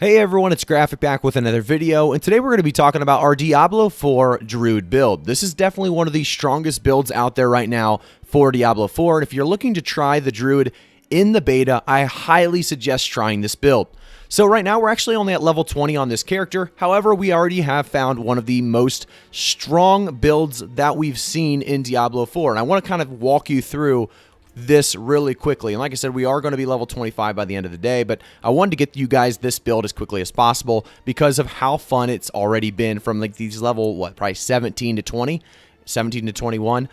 Hey everyone, it's Graphic back with another video, and today we're going to be talking about our Diablo 4 Druid build. This is definitely one of the strongest builds out there right now for Diablo 4, and if you're looking to try the Druid in the beta, I highly suggest trying this build. So right now we're actually only at level 20 on this character, however we already have found one of the most strong builds that we've seen in Diablo 4, and I want to kind of walk you through this really quickly. And like I said, we are going to be level 25 by the end of the day, but I wanted to get you guys this build as quickly as possible because of how fun it's already been from like these level, probably 17 to 20, 17 to 21.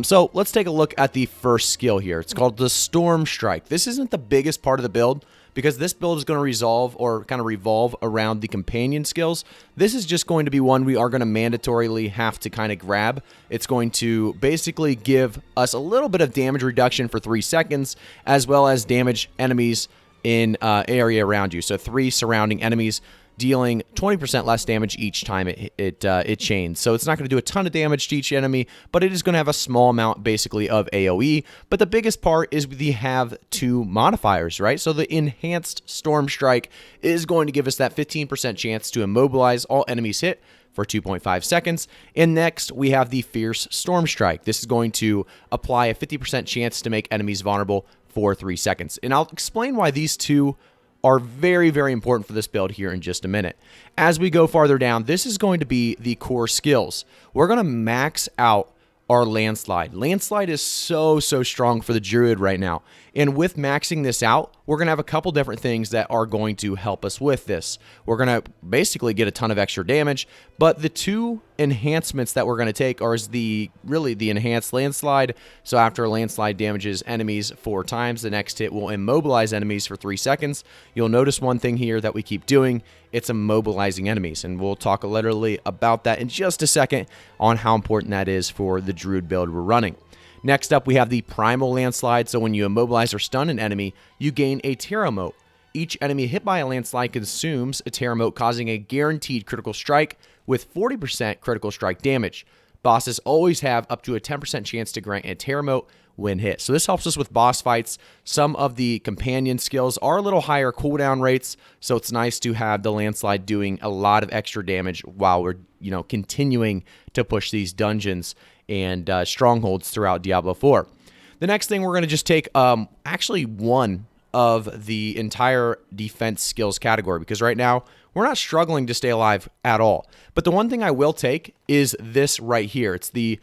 So let's take a look at the first skill here. It's called the Storm Strike. This isn't the biggest part of the build, because this build is going to revolve around the companion skills. This is just going to be one we are going to mandatorily have to kind of grab. It's going to basically give us a little bit of damage reduction for 3 seconds, as well as damage enemies in area around you. So 3 surrounding enemies, dealing 20% less damage each time it chains. So it's not going to do a ton of damage to each enemy, but it is going to have a small amount basically of AoE. But the biggest part is we have 2 modifiers, right? So the Enhanced Storm Strike is going to give us that 15% chance to immobilize all enemies hit for 2.5 seconds. And next, we have the Fierce Storm Strike. This is going to apply a 50% chance to make enemies vulnerable for 3 seconds. And I'll explain why these two are very, very important for this build here in just a minute. As we go farther down, this is going to be the core skills. We're going to max out our Landslide. Landslide is so strong for the Druid right now. And with maxing this out, we're going to have a couple different things that are going to help us with this. We're going to basically get a ton of extra damage, but the 2 enhancements that we're going to take are really the Enhanced Landslide. So after Landslide damages enemies 4 times, the next hit will immobilize enemies for 3 seconds. You'll notice one thing here that we keep doing. It's immobilizing enemies, and we'll talk literally about that in just a second on how important that is for the Druid build we're running. Next up, we have the Primal Landslide. So when you immobilize or stun an enemy, you gain a Terra Mote. Each enemy hit by a landslide consumes a Terra Mote, causing a guaranteed critical strike with 40% critical strike damage. Bosses always have up to a 10% chance to grant a Terra Mote when hit. So this helps us with boss fights. Some of the companion skills are a little higher cooldown rates, so it's nice to have the Landslide doing a lot of extra damage while we're continuing to push these dungeons and strongholds throughout Diablo 4. The next thing we're going to just take actually one of the entire defense skills category, because right now we're not struggling to stay alive at all. But the one thing I will take is this right here. It's the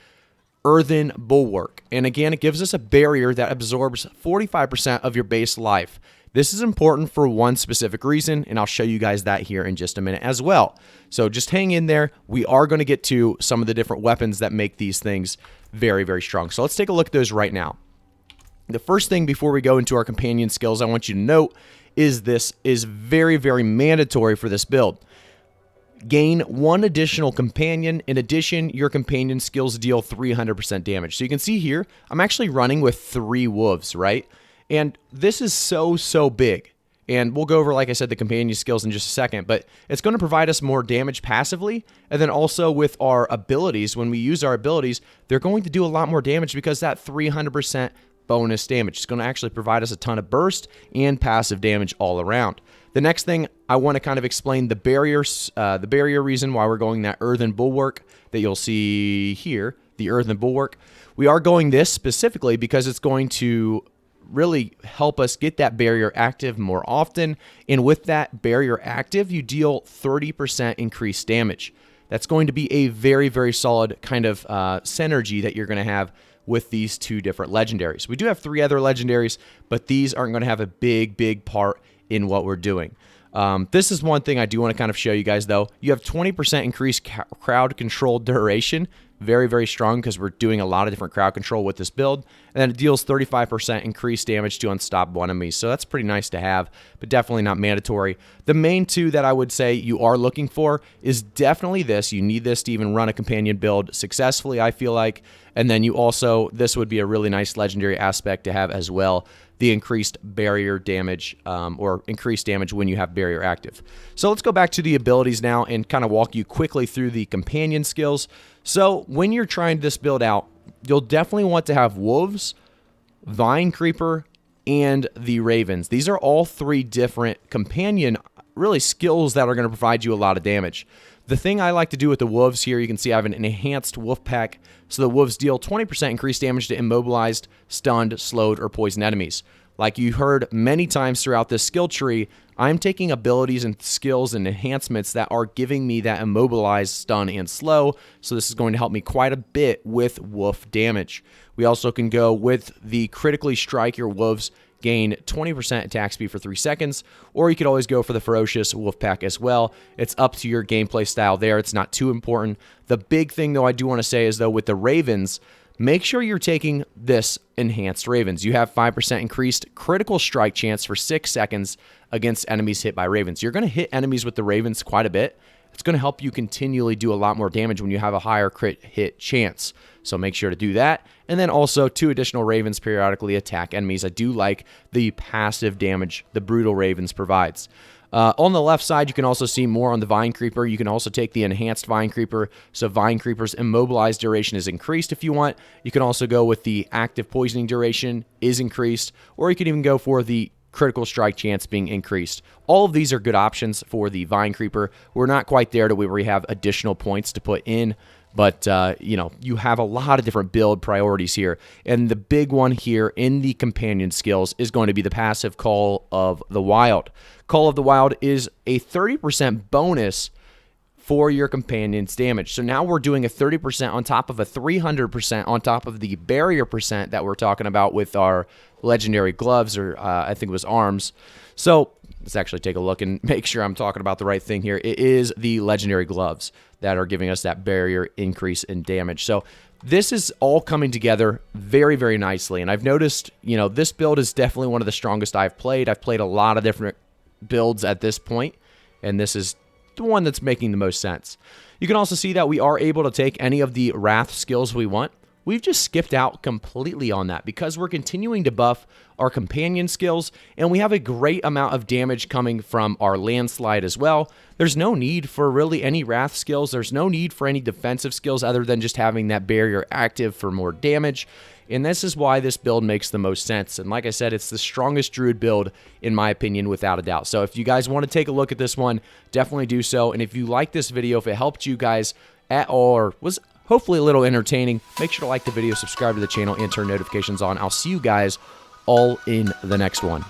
Earthen Bulwark. And again, it gives us a barrier that absorbs 45% of your base life. This is important for one specific reason, and I'll show you guys that here in just a minute as well. So just hang in there. We are going to get to some of the different weapons that make these things very, very strong. So let's take a look at those right now. The first thing before we go into our companion skills I want you to note is this is very, very mandatory for this build. Gain 1 additional companion. In addition, your companion skills deal 300% damage. So you can see here, I'm actually running with 3 wolves, right? And this is so big. And we'll go over, like I said, the companion skills in just a second, but it's going to provide us more damage passively. And then also with our abilities, when we use our abilities, they're going to do a lot more damage because that 300% bonus damage is going to actually provide us a ton of burst and passive damage all around. The next thing I want to kind of explain the barrier reason why we're going that Earthen Bulwark that you'll see here, the Earthen Bulwark. We are going this specifically because it's going to really help us get that barrier active more often. And with that barrier active, you deal 30% increased damage. That's going to be a very, very solid kind of synergy that you're going to have with these 2 different legendaries. We do have 3 other legendaries, but these aren't going to have a big part in what we're doing. This is one thing I do want to kind of show you guys though. You have 20% increased crowd control duration. Very, very strong because we're doing a lot of different crowd control with this build. And then it deals 35% increased damage to unstoppable enemies. So that's pretty nice to have, but definitely not mandatory. The main 2 that I would say you are looking for is definitely this. You need this to even run a companion build successfully, I feel like. And then you also, this would be a really nice legendary aspect to have as well. The increased barrier damage or increased damage when you have barrier active. So let's go back to the abilities now and kind of walk you quickly through the companion skills. So when you're trying this build out, you'll definitely want to have wolves, vine creeper, and the ravens. These are all 3 different companion really skills that are going to provide you a lot of damage. The thing I like to do with the wolves here, you can see I have an enhanced wolf pack, so the wolves deal 20% increased damage to immobilized, stunned, slowed, or poisoned enemies. Like you heard many times throughout this skill tree, I'm taking abilities and skills and enhancements that are giving me that immobilize, stun, and slow, so this is going to help me quite a bit with wolf damage. We also can go with the critically strike your wolves, gain 20% attack speed for 3 seconds, or you could always go for the ferocious wolf pack as well. It's up to your gameplay style there. It's not too important. The big thing though I do want to say is though with the ravens, make sure you're taking this enhanced ravens. You have 5% increased critical strike chance for 6 seconds against enemies hit by ravens. You're going to hit enemies with the ravens quite a bit. It's going to help you continually do a lot more damage when you have a higher crit hit chance. So make sure to do that. And then also 2 additional ravens periodically attack enemies. I do like the passive damage the brutal ravens provides. On the left side, you can also see more on the Vine Creeper. You can also take the enhanced Vine Creeper. So Vine Creeper's immobilized duration is increased if you want. You can also go with the active poisoning duration is increased, or you can even go for the critical strike chance being increased. All of these are good options for the Vine Creeper. We're not quite there to where we have additional points to put in, but you know, you have a lot of different build priorities here. And the big one here in the companion skills is going to be the passive Call of the Wild. Call of the Wild is a 30% bonus for your companion's damage. So now we're doing a 30% on top of a 300% on top of the barrier percent that we're talking about with our legendary gloves, or I think it was arms. So let's actually take a look and make sure I'm talking about the right thing here. It is the legendary gloves that are giving us that barrier increase in damage. So this is all coming together very, very nicely. And I've noticed, you know, this build is definitely one of the strongest I've played. I've played a lot of different builds at this point, and this is the one that's making the most sense. You can also see that we are able to take any of the Wrath skills we want. We've just skipped out completely on that because we're continuing to buff our companion skills, and we have a great amount of damage coming from our Landslide as well. There's no need for really any Wrath skills. There's no need for any defensive skills other than just having that barrier active for more damage. And this is why this build makes the most sense. And like I said, it's the strongest Druid build, in my opinion, without a doubt. So if you guys want to take a look at this one, definitely do so. And if you like this video, if it helped you guys at all, or was hopefully a little entertaining, make sure to like the video, subscribe to the channel, and turn notifications on. I'll see you guys all in the next one.